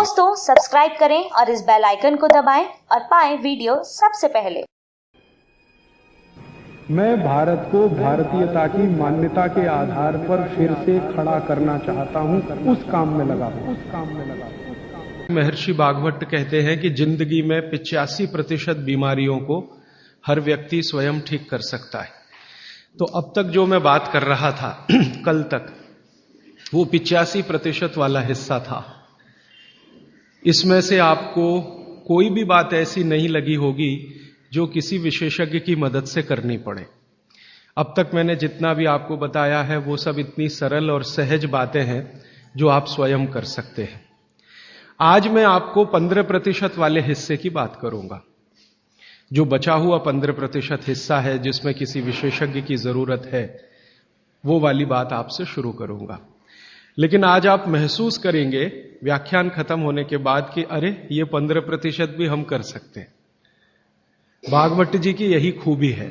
दोस्तों सब्सक्राइब करें और इस बेल आइकन को दबाएं और पाएं वीडियो सबसे पहले। मैं भारत को भारतीयता की मान्यता के आधार पर फिर से खड़ा करना चाहता हूं, उस काम में लगा हूं। महर्षि भागवत कहते हैं कि जिंदगी में 85% बीमारियों को हर व्यक्ति स्वयं ठीक कर सकता है। तो अब तक जो मैं बात कर रहा था कल तक, वो 85% वाला हिस्सा था। इसमें से आपको कोई भी बात ऐसी नहीं लगी होगी जो किसी विशेषज्ञ की मदद से करनी पड़े। अब तक मैंने जितना भी आपको बताया है वो सब इतनी सरल और सहज बातें हैं जो आप स्वयं कर सकते हैं। आज मैं आपको 15% वाले हिस्से की बात करूंगा। जो बचा हुआ 15% हिस्सा है जिसमें किसी विशेषज्ञ की जरूरत है, वो वाली बात आपसे शुरू करूंगा। लेकिन आज आप महसूस करेंगे व्याख्यान खत्म होने के बाद कि अरे ये 15% भी हम कर सकते हैं। भागवत जी की यही खूबी है,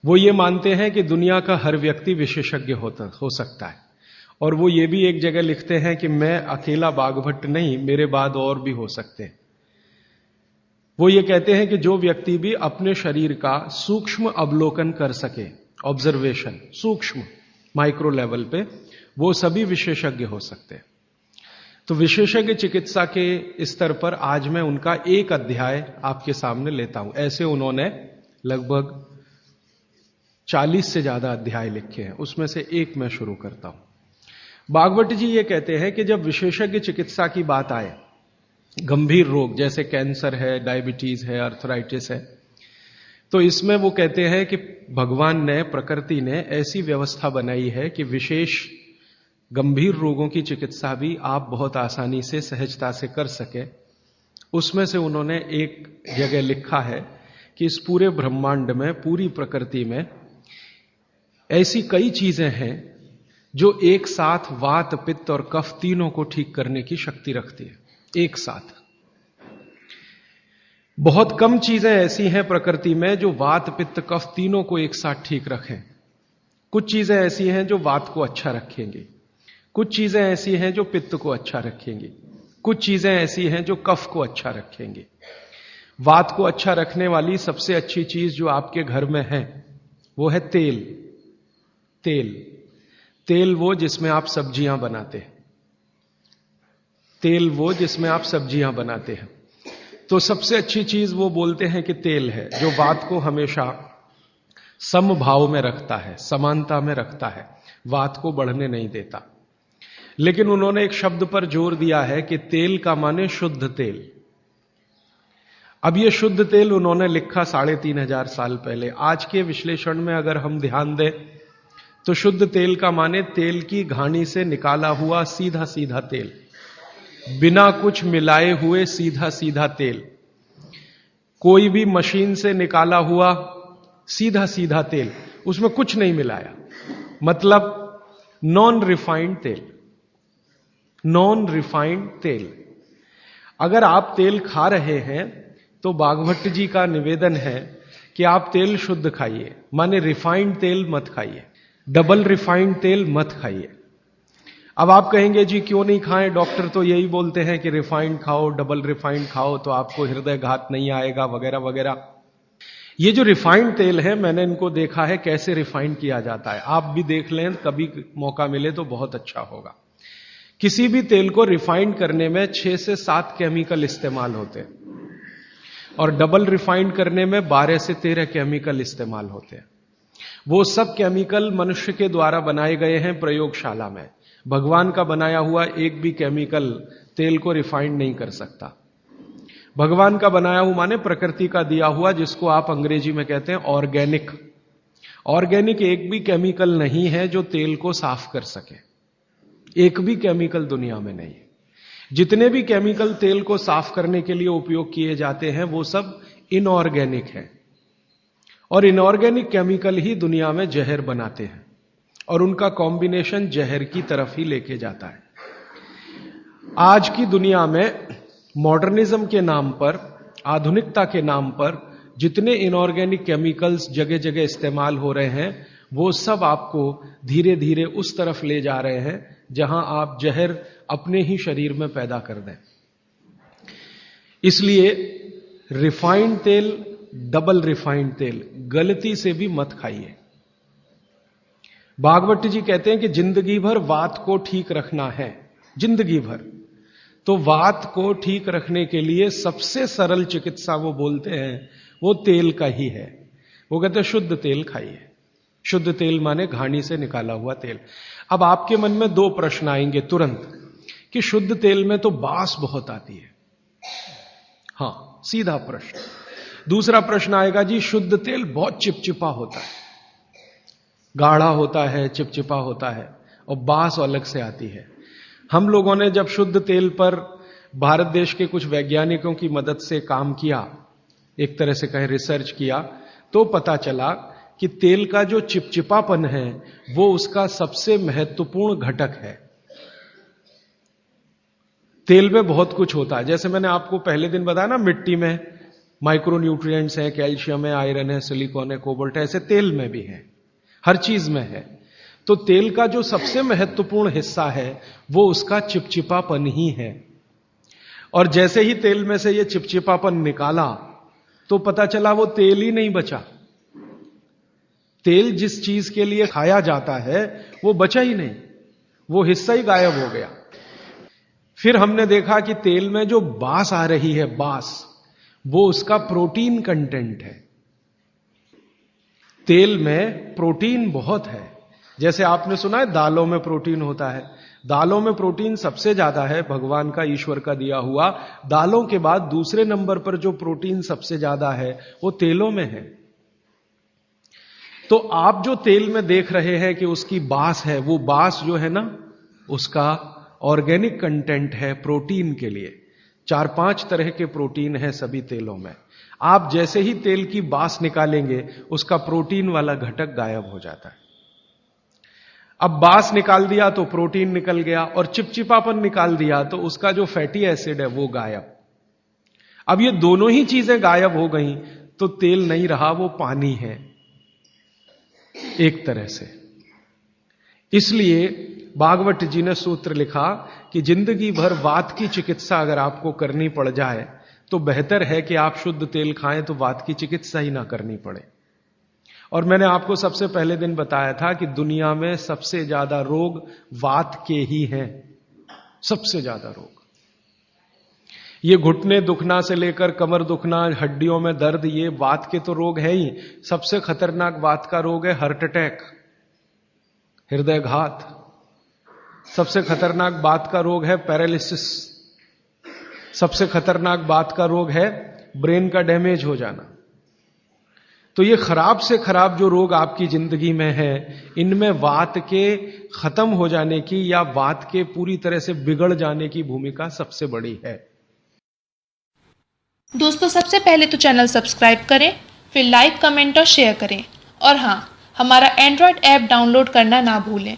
वो ये मानते हैं कि दुनिया का हर व्यक्ति विशेषज्ञ हो सकता है। और वो ये भी एक जगह लिखते हैं कि मैं अकेला भागवत नहीं, मेरे बाद और भी हो सकते हैं। वो ये कहते हैं कि जो व्यक्ति भी अपने शरीर का सूक्ष्म अवलोकन कर सके, ऑब्जर्वेशन सूक्ष्म माइक्रो लेवल पे, वो सभी विशेषज्ञ हो सकते हैं। तो विशेषज्ञ चिकित्सा के स्तर पर आज मैं उनका एक अध्याय आपके सामने लेता हूं। ऐसे उन्होंने लगभग 40 से ज्यादा अध्याय लिखे हैं, उसमें से एक मैं शुरू करता हूं। भागवत जी ये कहते हैं कि जब विशेषज्ञ चिकित्सा की बात आए, गंभीर रोग जैसे कैंसर है, डायबिटीज है, अर्थराइटिस है, तो इसमें वो कहते हैं कि भगवान ने, प्रकृति ने ऐसी व्यवस्था बनाई है कि विशेष गंभीर रोगों की चिकित्सा भी आप बहुत आसानी से, सहजता से कर सके। उसमें से उन्होंने एक जगह लिखा है कि इस पूरे ब्रह्मांड में, पूरी प्रकृति में ऐसी कई चीजें हैं जो एक साथ वात, पित्त और कफ तीनों को ठीक करने की शक्ति रखती है, एक साथ। बहुत कम चीजें ऐसी हैं प्रकृति में जो वात, पित्त, कफ तीनों को एक साथ ठीक रखें। कुछ चीजें ऐसी हैं जो वात को अच्छा रखेंगी, कुछ चीजें ऐसी हैं जो पित्त को अच्छा रखेंगी, कुछ चीजें ऐसी हैं जो कफ को अच्छा रखेंगी। वात को अच्छा रखने वाली सबसे अच्छी चीज जो आपके घर में है वो है तेल। तेल तेल वो जिसमें आप सब्जियां बनाते हैं, तेल वो जिसमें आप सब्जियां बनाते हैं। तो सबसे अच्छी चीज वो बोलते हैं कि तेल है, जो वात को हमेशा समभाव में रखता है, समानता में रखता है, वात को बढ़ने नहीं देता। लेकिन उन्होंने एक शब्द पर जोर दिया है कि तेल का माने शुद्ध तेल। अब ये शुद्ध तेल उन्होंने लिखा 3500 साल पहले। आज के विश्लेषण में अगर हम ध्यान दें तो शुद्ध तेल का माने तेल की घानी से निकाला हुआ सीधा सीधा तेल, बिना कुछ मिलाए हुए सीधा सीधा तेल, कोई भी मशीन से निकाला हुआ सीधा सीधा तेल, उसमें कुछ नहीं मिलाया, मतलब नॉन रिफाइंड तेल। नॉन रिफाइंड तेल। अगर आप तेल खा रहे हैं तो भागवत जी का निवेदन है कि आप तेल शुद्ध खाइए, माने रिफाइंड तेल मत खाइए, डबल रिफाइंड तेल मत खाइए। अब आप कहेंगे जी क्यों नहीं खाएं, डॉक्टर तो यही बोलते हैं कि रिफाइंड खाओ, डबल रिफाइंड खाओ तो आपको हृदय घात नहीं आएगा, वगैरह वगैरह। ये जो रिफाइंड तेल है, मैंने इनको देखा है कैसे रिफाइंड किया जाता है। आप भी देख लें, कभी मौका मिले तो बहुत अच्छा होगा। किसी भी तेल को रिफाइंड करने में 6 से 7 केमिकल इस्तेमाल होते हैं और डबल रिफाइंड करने में 12 से 13 केमिकल इस्तेमाल होते हैं। वो सब केमिकल मनुष्य के द्वारा बनाए गए हैं प्रयोगशाला में। भगवान का बनाया हुआ एक भी केमिकल तेल को रिफाइंड नहीं कर सकता। भगवान का बनाया हुआ माने प्रकृति का दिया हुआ, जिसको आप अंग्रेजी में कहते हैं ऑर्गेनिक। ऑर्गेनिक एक भी केमिकल नहीं है जो तेल को साफ कर सके, एक भी केमिकल दुनिया में नहीं है। जितने भी केमिकल तेल को साफ करने के लिए उपयोग किए जाते हैं वो सब इनऑर्गेनिक है, और इनऑर्गेनिक केमिकल ही दुनिया में जहर बनाते हैं और उनका कॉम्बिनेशन जहर की तरफ ही लेके जाता है। आज की दुनिया में मॉडर्निज्म के नाम पर, आधुनिकता के नाम पर जितने इनऑर्गेनिक केमिकल्स जगह जगह इस्तेमाल हो रहे हैं, वो सब आपको धीरे धीरे उस तरफ ले जा रहे हैं जहां आप जहर अपने ही शरीर में पैदा कर दें। इसलिए रिफाइंड तेल, डबल रिफाइंड तेल गलती से भी मत खाइए। भागवत जी कहते हैं कि जिंदगी भर वात को ठीक रखना है, जिंदगी भर। तो वात को ठीक रखने के लिए सबसे सरल चिकित्सा वो बोलते हैं वो तेल का ही है। वो कहते हैं शुद्ध तेल खाइए। शुद्ध तेल माने घानी से निकाला हुआ तेल। अब आपके मन में दो प्रश्न आएंगे तुरंत कि शुद्ध तेल में तो बास बहुत आती है। हां, सीधा प्रश्न। दूसरा प्रश्न आएगा जी शुद्ध तेल बहुत चिपचिपा होता है, गाढ़ा होता है, चिपचिपा होता है और बास अलग से आती है। हम लोगों ने जब शुद्ध तेल पर भारत देश के कुछ वैज्ञानिकों की मदद से काम किया, एक तरह से कहें रिसर्च किया, तो पता चला कि तेल का जो चिपचिपापन है वो उसका सबसे महत्वपूर्ण घटक है। तेल में बहुत कुछ होता है, जैसे मैंने आपको पहले दिन बताया ना, मिट्टी में माइक्रो न्यूट्रिएंट्स है, कैल्शियम है, आयरन है, सिलिकॉन है, कोबाल्ट है, ऐसे तेल में भी है, हर चीज में है। तो तेल का जो सबसे महत्वपूर्ण हिस्सा है वो उसका चिपचिपापन ही है। और जैसे ही तेल में से ये चिपचिपापन निकाला तो पता चला वो तेल ही नहीं बचा। तेल जिस चीज के लिए खाया जाता है वो बचा ही नहीं, वो हिस्सा ही गायब हो गया। फिर हमने देखा कि तेल में जो बास आ रही है, बास, वो उसका प्रोटीन कंटेंट है। तेल में प्रोटीन बहुत है। जैसे आपने सुना है दालों में प्रोटीन होता है, दालों में प्रोटीन सबसे ज्यादा है, भगवान का, ईश्वर का दिया हुआ। दालों के बाद दूसरे नंबर पर जो प्रोटीन सबसे ज्यादा है वो तेलों में है। तो आप जो तेल में देख रहे हैं कि उसकी बास है, वो बास जो है ना, उसका ऑर्गेनिक कंटेंट है प्रोटीन के लिए। 4-5 तरह के प्रोटीन है सभी तेलों में। आप जैसे ही तेल की बास निकालेंगे उसका प्रोटीन वाला घटक गायब हो जाता है। अब बास निकाल दिया तो प्रोटीन निकल गया, और चिपचिपापन निकाल दिया तो उसका जो फैटी एसिड है वो गायब। अब ये दोनों ही चीजें गायब हो गई तो तेल नहीं रहा, वो पानी है एक तरह से। इसलिए भागवत जी ने सूत्र लिखा कि जिंदगी भर वात की चिकित्सा अगर आपको करनी पड़ जाए तो बेहतर है कि आप शुद्ध तेल खाएं तो वात की चिकित्सा ही ना करनी पड़े। और मैंने आपको सबसे पहले दिन बताया था कि दुनिया में सबसे ज्यादा रोग वात के ही हैं, सबसे ज्यादा रोग। ये घुटने दुखना से लेकर कमर दुखना, हड्डियों में दर्द, ये वात के तो रोग है ही। सबसे खतरनाक वात का रोग है हार्ट अटैक, हृदयघात। सबसे खतरनाक बात का रोग है पैरालिसिस। सबसे खतरनाक बात का रोग है ब्रेन का डैमेज हो जाना। तो ये खराब से खराब जो रोग आपकी जिंदगी में है, इनमें वात के खत्म हो जाने की या वात के पूरी तरह से बिगड़ जाने की भूमिका सबसे बड़ी है। दोस्तों, सबसे पहले तो चैनल सब्सक्राइब करें, फिर लाइक, कमेंट और शेयर करें। और हाँ, हमारा एंड्रॉयड ऐप डाउनलोड करना ना भूलें।